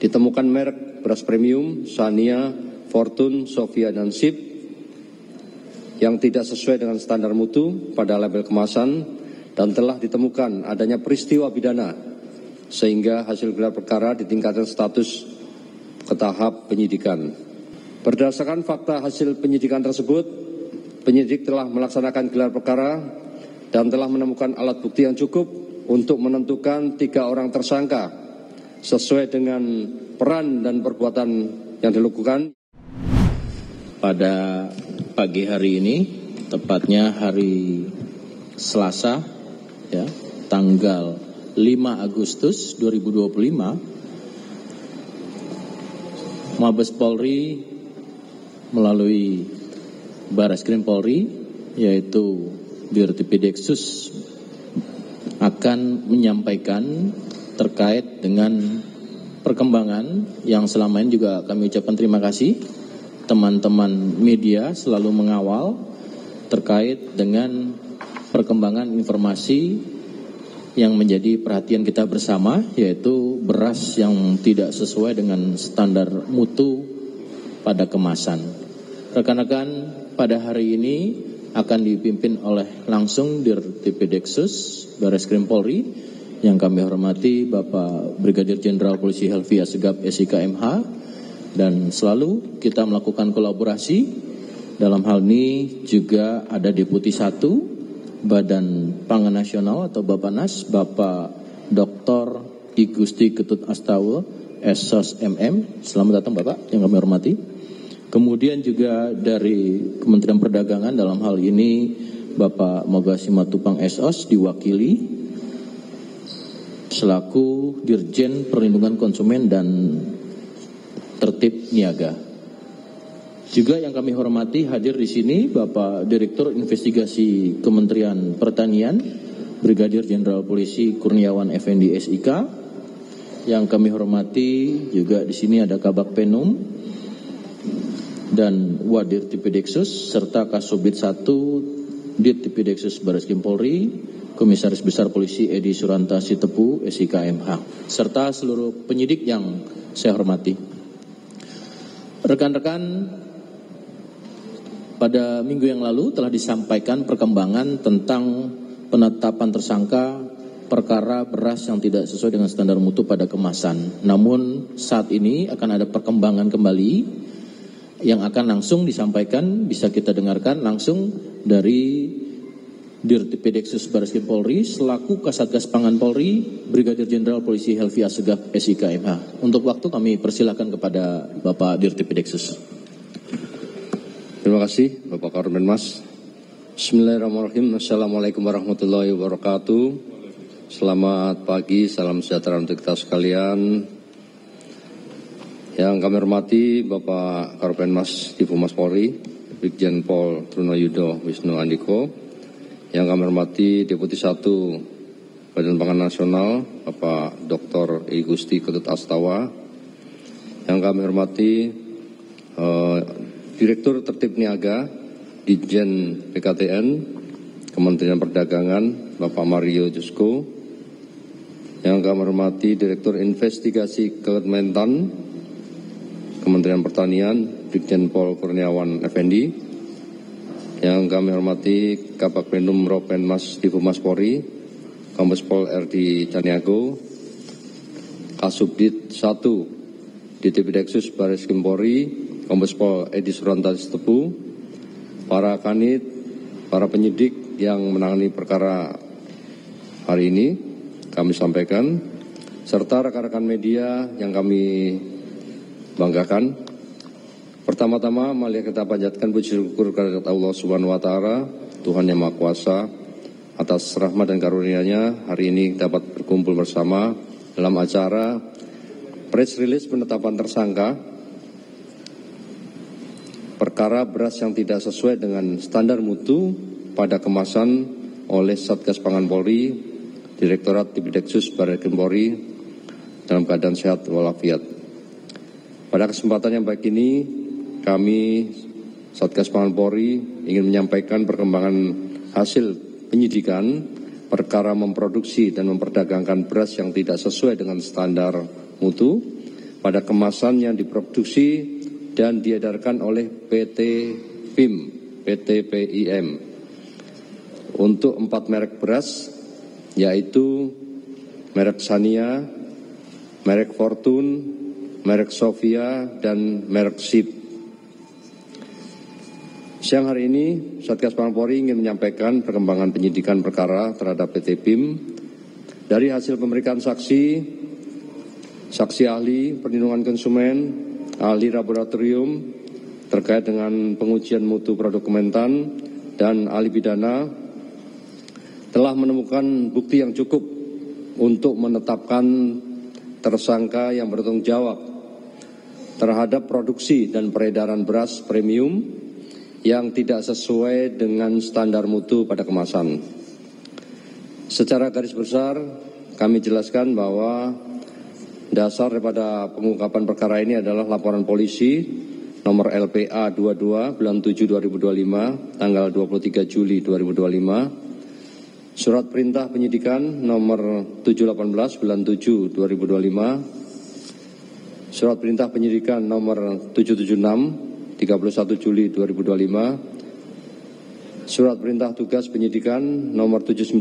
Ditemukan merek beras premium, Sania, Fortune, Sofia, dan Sip yang tidak sesuai dengan standar mutu pada label kemasan dan telah ditemukan adanya peristiwa pidana sehingga hasil gelar perkara ditingkatkan status ke tahap penyidikan. Berdasarkan fakta hasil penyidikan tersebut, penyidik telah melaksanakan gelar perkara dan telah menemukan alat bukti yang cukup untuk menentukan 3 orang tersangka sesuai dengan peran dan perbuatan yang dilakukan. Pada pagi hari ini, tepatnya hari Selasa, ya, tanggal 5 Agustus 2025, Mabes Polri melalui Barreskrim Polri, yaitu Dirtipideksus, akan menyampaikan terkait dengan perkembangan yang selama ini juga kami ucapkan terima kasih. Teman-teman media selalu mengawal terkait dengan perkembangan informasi yang menjadi perhatian kita bersama, yaitu beras yang tidak sesuai dengan standar mutu pada kemasan. Rekan-rekan, pada hari ini akan dipimpin oleh langsung Dirtipideksus Barreskrim Polri yang kami hormati Bapak Brigadir Jenderal Polisi Helvi Assegaf SIK MH, dan selalu kita melakukan kolaborasi. Dalam hal ini juga ada Deputi 1 Badan Pangan Nasional atau Bapanas, Bapak Dr. I Gusti Ketut Astawa, SOS MM. Selamat datang Bapak yang kami hormati. Kemudian juga dari Kementerian Perdagangan, dalam hal ini Bapak Moga Simatupang SOS diwakili selaku Dirjen Perlindungan Konsumen dan Tertib Niaga. Juga yang kami hormati hadir di sini Bapak Direktur Investigasi Kementerian Pertanian, Brigadir Jenderal Polisi Kurniawan Effendi SIK. Yang kami hormati juga di sini ada Kabak Penum dan Wadirtipideksus serta Kasubdit 1 Dirtipideksus Barreskrim Polri, Komisaris Besar Polisi Edi Suranta Sitepu SIK MH, serta seluruh penyidik yang saya hormati. Rekan-rekan, pada minggu yang lalu telah disampaikan perkembangan tentang penetapan tersangka perkara beras yang tidak sesuai dengan standar mutu pada kemasan. Namun saat ini akan ada perkembangan kembali yang akan langsung disampaikan, bisa kita dengarkan langsung dari Dirtipideksus Barreskrim Polri selaku Kasatgas Pangan Polri, Brigadir Jenderal Polisi Helvi Assegaf SIK MH. Untuk waktu kami persilakan kepada Bapak Dirtipideksus. Terima kasih Bapak Karopenmas. Bismillahirrahmanirrahim. Assalamualaikum warahmatullahi wabarakatuh. Selamat pagi, salam sejahtera untuk kita sekalian. Yang kami hormati Bapak Karopenmas Divhumas Polri, Brigjen Pol Trunoyudo Wisnu Andiko. Yang kami hormati Deputi 1 Badan Pangan Nasional, Bapak Dr. I Gusti Ketut Astawa. Yang kami hormati Direktur Tertib Niaga, Ditjen PKTN, Kementerian Perdagangan, Bapak Mario Jusko. Yang kami hormati Direktur Investigasi Kementan, Kementerian Pertanian, Brigjen Pol Kurniawan Effendi. Yang kami hormati Kabak Penum Ropenmas Divhumas Polri, Kombes Pol RD Caniago, Kasubdit 1 Dirtipideksus Barreskrim Polri, Kombes Pol Edi Suranta Sitepu, para kanit, para penyidik yang menangani perkara hari ini kami sampaikan, serta rekan-rekan media yang kami banggakan. Pertama-tama, mari kita panjatkan puji syukur kepada Allah Subhanahu wa Ta'ala, Tuhan yang Maha Kuasa, atas rahmat dan karunia-Nya. Hari ini dapat berkumpul bersama dalam acara press release penetapan tersangka perkara beras yang tidak sesuai dengan standar mutu pada kemasan oleh Satgas Pangan Polri, Direktorat Tipideksus Barreskrim Polri dalam keadaan sehat walafiat. Pada kesempatan yang baik ini, kami Satgas Pangan Polri ingin menyampaikan perkembangan hasil penyidikan perkara memproduksi dan memperdagangkan beras yang tidak sesuai dengan standar mutu pada kemasan yang diproduksi dan diedarkan oleh PT PIM untuk 4 merek beras, yaitu merek Sania, merek Fortune, merek Sofia, dan merek SIP. Siang hari ini, Satgas Pangan Polri ingin menyampaikan perkembangan penyidikan perkara terhadap PT PIM dari hasil pemeriksaan saksi ahli perlindungan konsumen, ahli laboratorium terkait dengan pengujian mutu produk Kementan, dan ahli pidana telah menemukan bukti yang cukup untuk menetapkan tersangka yang bertanggung jawab terhadap produksi dan peredaran beras premium yang tidak sesuai dengan standar mutu pada kemasan. Secara garis besar, kami jelaskan bahwa dasar daripada pengungkapan perkara ini adalah laporan polisi nomor LPA 22 bulan 7 2025 tanggal 23 Juli 2025, surat perintah penyidikan nomor 718 bulan 7 2025, surat perintah penyidikan nomor 776 31 Juli 2025, surat perintah tugas penyidikan nomor 719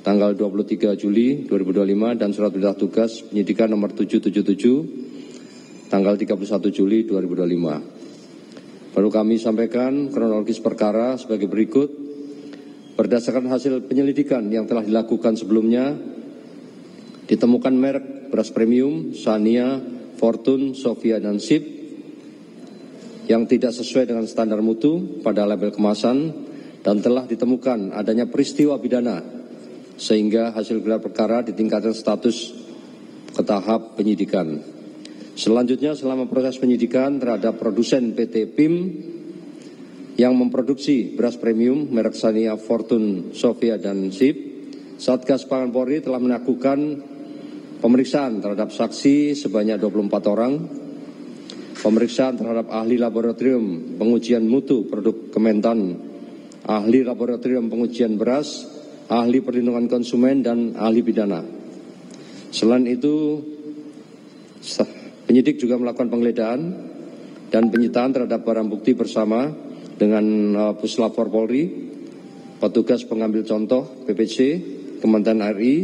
tanggal 23 Juli 2025, dan surat perintah tugas penyidikan nomor 777 tanggal 31 Juli 2025. Perlu kami sampaikan kronologis perkara sebagai berikut. Berdasarkan hasil penyelidikan yang telah dilakukan sebelumnya, ditemukan merek beras premium Sania, Fortune, Sofia, dan SIP yang tidak sesuai dengan standar mutu pada label kemasan, dan telah ditemukan adanya peristiwa pidana sehingga hasil gelar perkara ditingkatkan status ke tahap penyidikan. Selanjutnya, selama proses penyidikan terhadap produsen PT PIM yang memproduksi beras premium merek Sania, Fortune, Sofia, dan SIP, Satgas Pangan Polri telah melakukan pemeriksaan terhadap saksi sebanyak 24 orang, pemeriksaan terhadap ahli laboratorium pengujian mutu produk Kementan, ahli laboratorium pengujian beras, ahli perlindungan konsumen, dan ahli pidana. Selain itu, penyidik juga melakukan penggeledahan dan penyitaan terhadap barang bukti bersama dengan Puslapor Polri, petugas pengambil contoh PPC, Kementerian RI,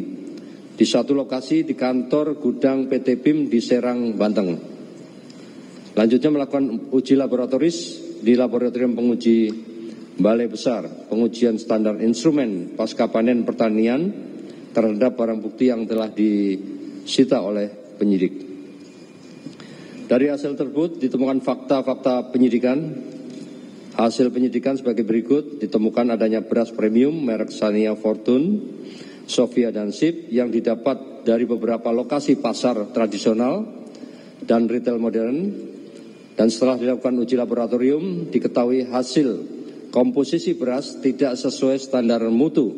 di satu lokasi di kantor gudang PT PIM di Serang, Banten. Lanjutnya melakukan uji laboratoris di laboratorium penguji Balai Besar pengujian standar instrumen pasca panen pertanian terhadap barang bukti yang telah disita oleh penyidik. Dari hasil tersebut ditemukan fakta-fakta penyidikan. Hasil penyidikan sebagai berikut: ditemukan adanya beras premium merek Sania, Fortune, Sofia, dan SIP yang didapat dari beberapa lokasi pasar tradisional dan retail modern. Dan setelah dilakukan uji laboratorium, diketahui hasil komposisi beras tidak sesuai standar mutu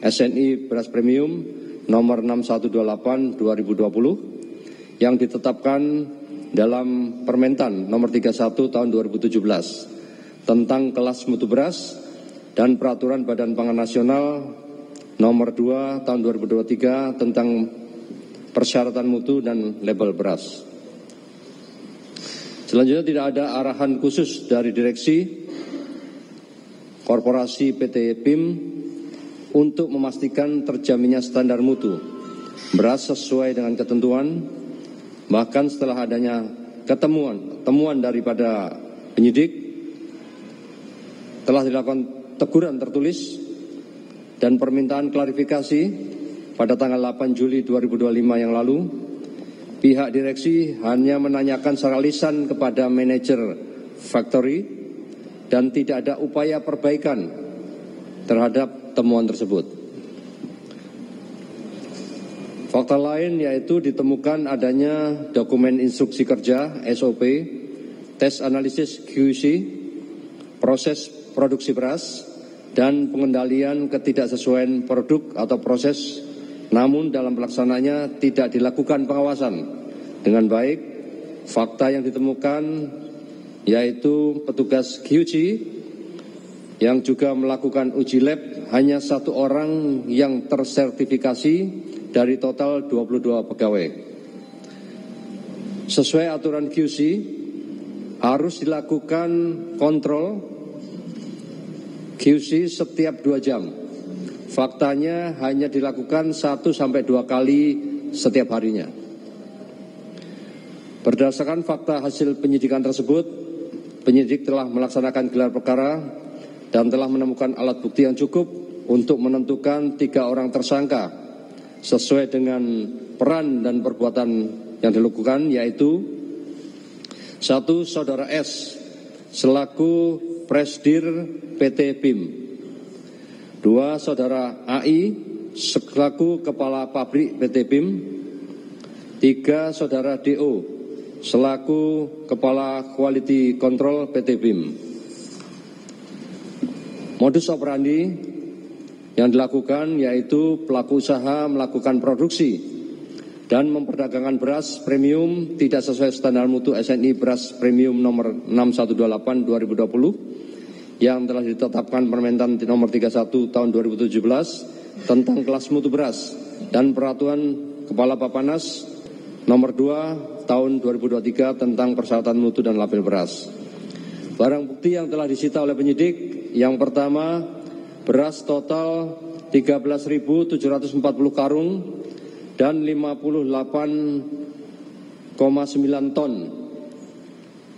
SNI beras premium nomor 6128/2020 yang ditetapkan dalam Permentan nomor 31 tahun 2017 tentang kelas mutu beras dan Peraturan Badan Pangan Nasional nomor 2 tahun 2023 tentang persyaratan mutu dan label beras. Selanjutnya, tidak ada arahan khusus dari direksi korporasi PT PIM untuk memastikan terjaminnya standar mutu beras sesuai dengan ketentuan. Bahkan setelah adanya temuan daripada penyidik, telah dilakukan teguran tertulis dan permintaan klarifikasi pada tanggal 8 Juli 2025 yang lalu. Pihak direksi hanya menanyakan secara lisan kepada manajer factory dan tidak ada upaya perbaikan terhadap temuan tersebut. Fakta lain yaitu ditemukan adanya dokumen instruksi kerja SOP, tes analisis QC, proses produksi beras, dan pengendalian ketidaksesuaian produk atau proses, namun dalam pelaksananya tidak dilakukan pengawasan dengan baik. Fakta yang ditemukan yaitu petugas QC yang juga melakukan uji lab hanya 1 orang yang tersertifikasi dari total 22 pegawai. Sesuai aturan QC, harus dilakukan kontrol QC setiap 2 jam. Faktanya hanya dilakukan 1-2 kali setiap harinya. Berdasarkan fakta hasil penyidikan tersebut, penyidik telah melaksanakan gelar perkara dan telah menemukan alat bukti yang cukup untuk menentukan 3 orang tersangka sesuai dengan peran dan perbuatan yang dilakukan, yaitu 1. Saudara S selaku Presdir PT BIM, 2. Saudara AI selaku Kepala Pabrik PT BIM, 3. Saudara DO selaku Kepala Quality Control PT BIM. Modus operandi yang dilakukan yaitu pelaku usaha melakukan produksi dan memperdagangkan beras premium tidak sesuai standar mutu SNI beras premium nomor 6128/2020 yang telah ditetapkan Permentan nomor 31 tahun 2017 tentang kelas mutu beras dan peraturan Kepala Bapanas nomor 2 tahun 2023 tentang persyaratan mutu dan label beras. Barang bukti yang telah disita oleh penyidik, yang pertama, beras total 13.740 karung dan 58,9 ton.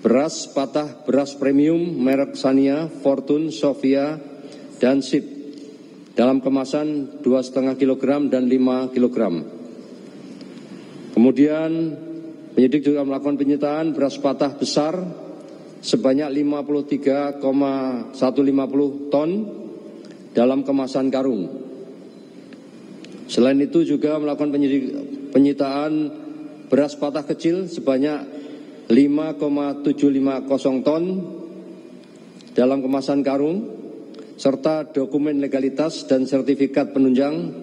Beras patah beras premium merek Sania, Fortune, Sofia, dan Sip dalam kemasan 2,5 kg dan 5 kg. Kemudian penyidik juga melakukan penyitaan beras patah besar sebanyak 53,150 ton dalam kemasan karung. Selain itu juga melakukan penyitaan beras patah kecil sebanyak 5,750 ton dalam kemasan karung, serta dokumen legalitas dan sertifikat penunjang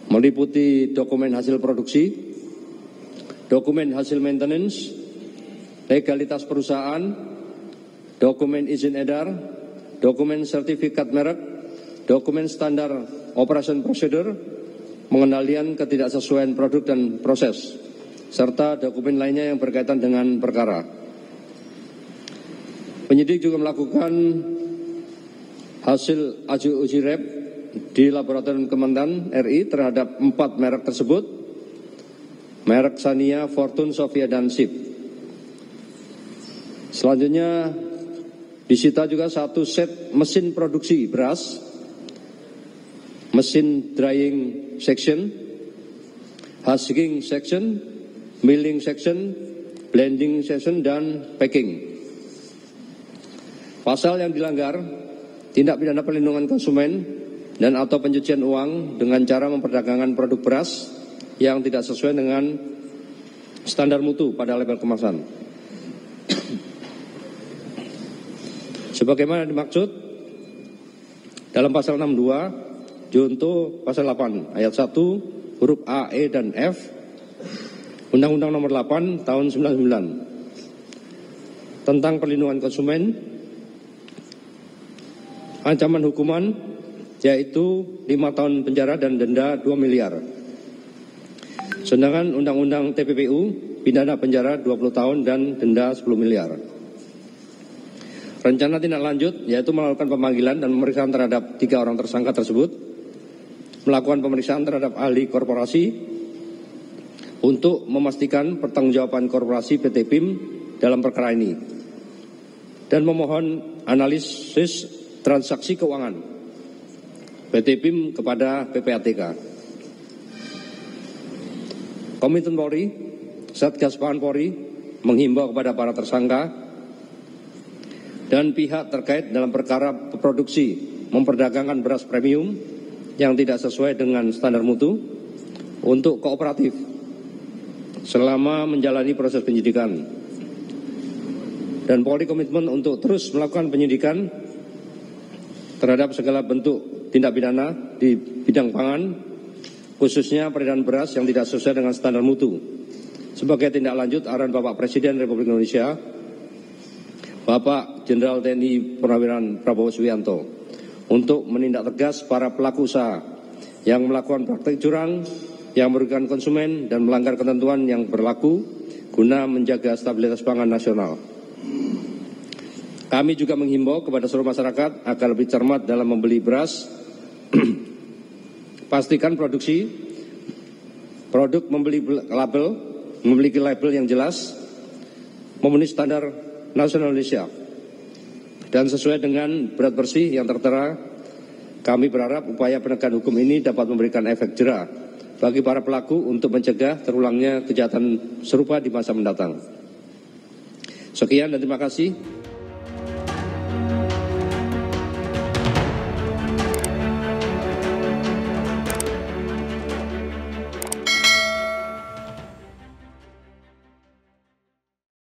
meliputi dokumen hasil produksi, dokumen hasil maintenance, legalitas perusahaan, dokumen izin edar, dokumen sertifikat merek, dokumen standar operation procedure, pengendalian ketidaksesuaian produk dan proses, serta dokumen lainnya yang berkaitan dengan perkara. Penyidik juga melakukan hasil uji lab di Laboratorium Kementan RI terhadap 4 merek tersebut, merek Sania, Fortune, Sofia, dan Sip. Selanjutnya disita juga 1 set mesin produksi beras, mesin drying section, husking section, milling section, blending section, dan packing. Pasal yang dilanggar, tindak pidana perlindungan konsumen dan atau pencucian uang dengan cara memperdagangkan produk beras yang tidak sesuai dengan standar mutu pada label kemasan. Sebagaimana dimaksud dalam pasal 62 junto pasal 8 ayat 1 huruf A, E, dan F Undang-Undang nomor 8 tahun 99 tentang perlindungan konsumen, ancaman hukuman yaitu 5 tahun penjara dan denda 2 miliar. Sedangkan Undang-Undang TPPU pidana penjara 20 tahun dan denda 10 miliar. Rencana tindak lanjut yaitu melakukan pemanggilan dan pemeriksaan terhadap 3 orang tersangka tersebut, melakukan pemeriksaan terhadap ahli korporasi untuk memastikan pertanggungjawaban korporasi PT BIM dalam perkara ini, dan memohon analisis transaksi keuangan PT BIM kepada PPATK. Komitmen Polri, Satgas Pangan Polri menghimbau kepada para tersangka dan pihak terkait dalam perkara produksi memperdagangkan beras premium yang tidak sesuai dengan standar mutu untuk kooperatif selama menjalani proses penyidikan. Dan Polri komitmen untuk terus melakukan penyidikan terhadap segala bentuk tindak pidana di bidang pangan, khususnya peredaran beras yang tidak sesuai dengan standar mutu. Sebagai tindak lanjut arahan Bapak Presiden Republik Indonesia, Bapak Jenderal TNI Purnawirawan Prabowo Subianto, untuk menindak tegas para pelaku usaha yang melakukan praktik curang yang merugikan konsumen dan melanggar ketentuan yang berlaku guna menjaga stabilitas pangan nasional. Kami juga menghimbau kepada seluruh masyarakat agar lebih cermat dalam membeli beras. Pastikan produk memiliki label yang jelas, memenuhi standar nasional Indonesia, dan sesuai dengan berat bersih yang tertera. Kami berharap upaya penegakan hukum ini dapat memberikan efek jera bagi para pelaku untuk mencegah terulangnya kejahatan serupa di masa mendatang. Sekian dan terima kasih.